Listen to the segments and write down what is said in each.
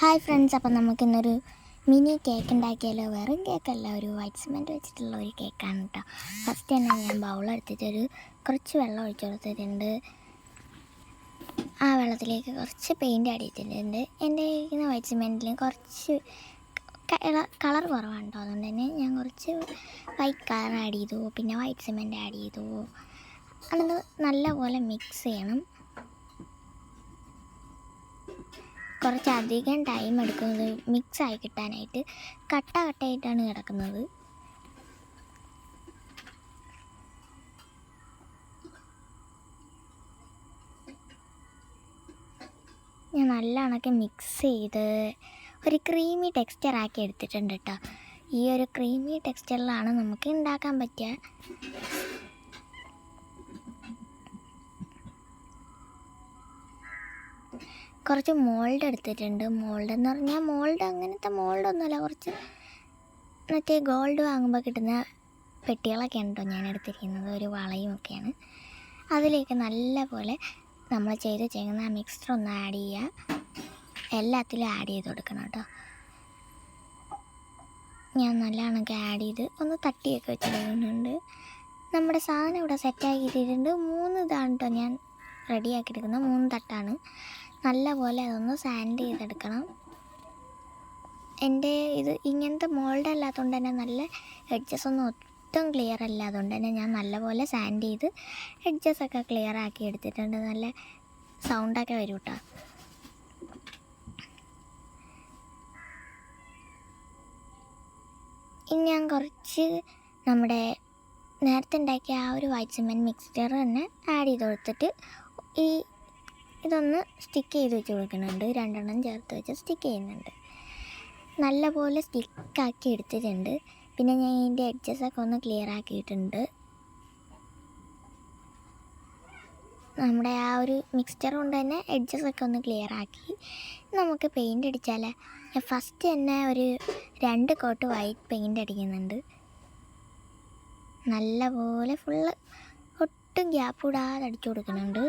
Hi friends, അപ്പം നമുക്കിന്നൊരു mini cake ഉണ്ടാക്കിയാലോ. വെറും കേക്കല്ല, ഒരു വൈറ്റ് സിമെൻറ്റ് വെച്ചിട്ടുള്ള ഒരു കേക്കാണ് കേട്ടോ. ഫസ്റ്റ് തന്നെ ഞാൻ ബൗളെടുത്തിട്ടൊരു കുറച്ച് വെള്ളം ഒഴിച്ചു കൊടുത്തിട്ടുണ്ട്. ആ വെള്ളത്തിലേക്ക് കുറച്ച് പെയിൻറ്റ് അടിയിട്ടിട്ടുണ്ട്. എൻ്റെ ഇരിക്കുന്ന വൈറ്റ് സിമെൻറ്റിൽ കുറച്ച് കളർ കുറവാണ് കേട്ടോ. അതുകൊണ്ട് തന്നെ ഞാൻ കുറച്ച് വൈറ്റ് കളർ ആഡ് ചെയ്തു, പിന്നെ വൈറ്റ് സിമെൻറ്റ് ആഡ് ചെയ്തു. അത് നല്ലപോലെ മിക്സ് ചെയ്യണം. കുറച്ചധികം ടൈം എടുക്കുന്നത് മിക്സായി കിട്ടാനായിട്ട്. കട്ടയായിട്ടാണ് കിടക്കുന്നത്. ഞാൻ നല്ല കണക്ക് മിക്സ് ചെയ്ത് ഒരു ക്രീമി ടെക്സ്ചറാക്കി എടുത്തിട്ടുണ്ട് കേട്ടോ. ഈ ഒരു ക്രീമി ടെക്സ്ചറിലാണ് നമുക്ക് ഉണ്ടാക്കാൻ പറ്റുക. കുറച്ച് മോൾഡ് എടുത്തിട്ടുണ്ട്. മോൾഡ് എന്ന് പറഞ്ഞാൽ മോൾഡ് അങ്ങനത്തെ മോൾഡൊന്നുമല്ല, കുറച്ച് മറ്റേ ഗോൾഡ് വാങ്ങുമ്പോൾ കിട്ടുന്ന പെട്ടികളൊക്കെ ഉണ്ടോ ഞാൻ എടുത്തിരിക്കുന്നത്. ഒരു വളയും ഒക്കെയാണ്. അതിലേക്ക് നല്ല പോലെ നമ്മൾ ചെയ്യുന്ന ആ മിക്സ്ചർ ഒന്ന് ആഡ് ചെയ്യുക. എല്ലാത്തിലും ആഡ് ചെയ്ത് കൊടുക്കണം കേട്ടോ. ഞാൻ നല്ല കണക്ക് ആഡ് ചെയ്ത് ഒന്ന് തട്ടിയൊക്കെ വെച്ചിടുന്നുണ്ട്. നമ്മുടെ സാധനം ഇവിടെ സെറ്റാക്കിയിട്ടുണ്ട്. 3 ഇതാണ് കേട്ടോ ഞാൻ റെഡിയാക്കിയെടുക്കുന്നത്. 3 തട്ടാണ്. നല്ല പോലെ അതൊന്ന് സാൻഡ് ചെയ്തെടുക്കണം. എൻ്റെ ഇത് ഇങ്ങനത്തെ മോൾഡ് അല്ലാത്തതുകൊണ്ട് തന്നെ നല്ല എഡ്ജസ് ഒന്നും ഒട്ടും ക്ലിയർ അല്ല. അതുകൊണ്ട് തന്നെ ഞാൻ നല്ലപോലെ സാൻഡ് ചെയ്ത് എഡ്ജസൊക്കെ ക്ലിയർ ആക്കി എടുത്തിട്ടുണ്ട്. നല്ല സൗണ്ടൊക്കെ വരും കേട്ടോ. ഇനി ഞാൻ കുറച്ച് നമ്മുടെ നേരത്തെ ഉണ്ടാക്കിയ ആ ഒരു വൈറ്റ് സിമെൻറ്റ് മിക്സ്ചർ തന്നെ ആഡ് ചെയ്ത് കൊടുത്തിട്ട് ഇതൊന്ന് സ്റ്റിക്ക് ചെയ്ത് വെച്ച് കൊടുക്കുന്നുണ്ട്. 2 എണ്ണം ചേർത്ത് വെച്ച് സ്റ്റിക്ക് ചെയ്യുന്നുണ്ട്. നല്ലപോലെ സ്റ്റിക്കാക്കി എടുത്തിട്ടുണ്ട്. പിന്നെ ഞാൻ ഇതിൻ്റെ എഡ്ജസൊക്കെ ഒന്ന് ക്ലിയർ ആക്കിയിട്ടുണ്ട്. നമ്മുടെ ആ ഒരു മിക്സ്ചർ കൊണ്ട് തന്നെ എഡ്ജസൊക്കെ ഒന്ന് ക്ലിയർ ആക്കി നമുക്ക് പെയിൻ്റ് അടിച്ചാൽ. ഞാൻ ഫസ്റ്റ് തന്നെ ഒരു 2 കോട്ട് വൈറ്റ് പെയിൻ്റ് അടിക്കുന്നുണ്ട്. നല്ലപോലെ ഫുള്ള് ഒട്ടും ഗ്യാപ്പ് ഇടാതെ അടിച്ചു കൊടുക്കുന്നുണ്ട്.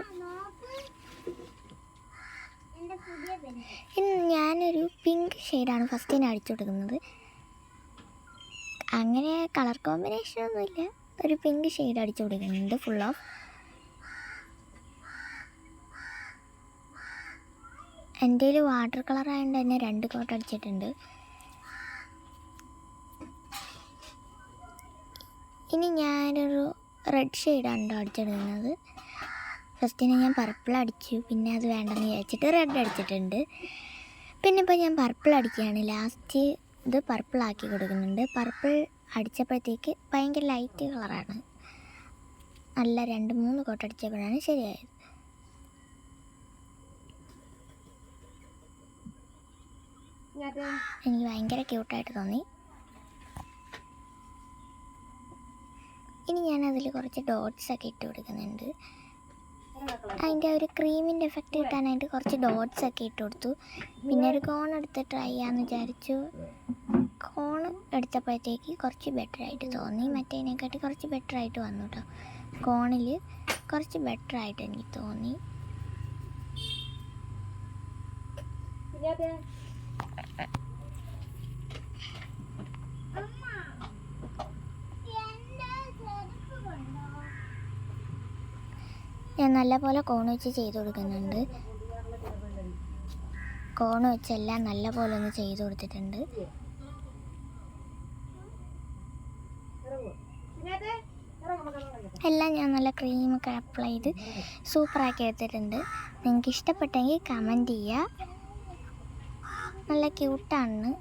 ഞാനൊരു പിങ്ക് ഷെയ്ഡാണ് ഫസ്റ്റ് തന്നെ അടിച്ചു കൊടുക്കുന്നത്. അങ്ങനെ കളർ കോമ്പിനേഷനൊന്നുമില്ല, ഒരു പിങ്ക് ഷെയ്ഡ് അടിച്ചു കൊടുക്കുന്നുണ്ട് ഫുൾ ഓഫ്. എൻ്റെ ഒരു വാട്ടർ കളറായതുകൊണ്ട് തന്നെ 2 കോട്ട് അടിച്ചിട്ടുണ്ട്. ഇനി ഞാനൊരു റെഡ് ഷെയ്ഡാണ് അടിച്ചെടുക്കുന്നത്. ഫസ്റ്റിന് ഞാൻ പർപ്പിൾ അടിച്ചു, പിന്നെ അത് വേണ്ടെന്ന് വിചാരിച്ചിട്ട് റെഡ് അടിച്ചിട്ടുണ്ട്. പിന്നെ ഇപ്പോൾ ഞാൻ പർപ്പിൾ അടിക്കുകയാണ്. ലാസ്റ്റ് ഇത് പർപ്പിളാക്കി കൊടുക്കുന്നുണ്ട്. പർപ്പിൾ അടിച്ചപ്പോഴത്തേക്ക് ഭയങ്കര ലൈറ്റ് കളറാണ്. നല്ല 2-3 കോട്ട് അടിച്ചപ്പോഴാണ് ശരിയായത്. എനിക്ക് ഭയങ്കര ക്യൂട്ടായിട്ട് തോന്നി. ഇനി ഞാനതിൽ കുറച്ച് ഡോട്ട്സൊക്കെ ഇട്ട് കൊടുക്കുന്നുണ്ട്. അതിൻ്റെ ഒരു ക്രീമിൻ്റെ എഫക്റ്റ് കിട്ടാനായിട്ട് കുറച്ച് ഡോട്ട്സൊക്കെ ഇട്ട് കൊടുത്തു. പിന്നെ ഒരു കോൺ എടുത്ത് ട്രൈ ചെയ്യാമെന്ന് വിചാരിച്ചു. കോൺ എടുത്തപ്പോഴത്തേക്ക് കുറച്ച് ബെറ്ററായിട്ട് തോന്നി. മറ്റേതിനെക്കാട്ടി കുറച്ച് ബെറ്ററായിട്ട് വന്നു കേട്ടോ. കോണിൽ കുറച്ച് ബെറ്ററായിട്ട് എനിക്ക് തോന്നി. ഞാൻ നല്ലപോലെ കോൺ വെച്ച് ചെയ്ത് കൊടുക്കുന്നുണ്ട്. കോൺ വെച്ചെല്ലാം നല്ലപോലെ ഒന്ന് ചെയ്ത് കൊടുത്തിട്ടുണ്ട്. എല്ലാം ഞാൻ നല്ല ക്രീമൊക്കെ അപ്ലൈ ചെയ്ത് സൂപ്പറാക്കി എടുത്തിട്ടുണ്ട്. നിങ്ങൾക്ക് ഇഷ്ടപ്പെട്ടെങ്കിൽ കമൻറ്റ് ചെയ്യുക. നല്ല ക്യൂട്ടാണ്.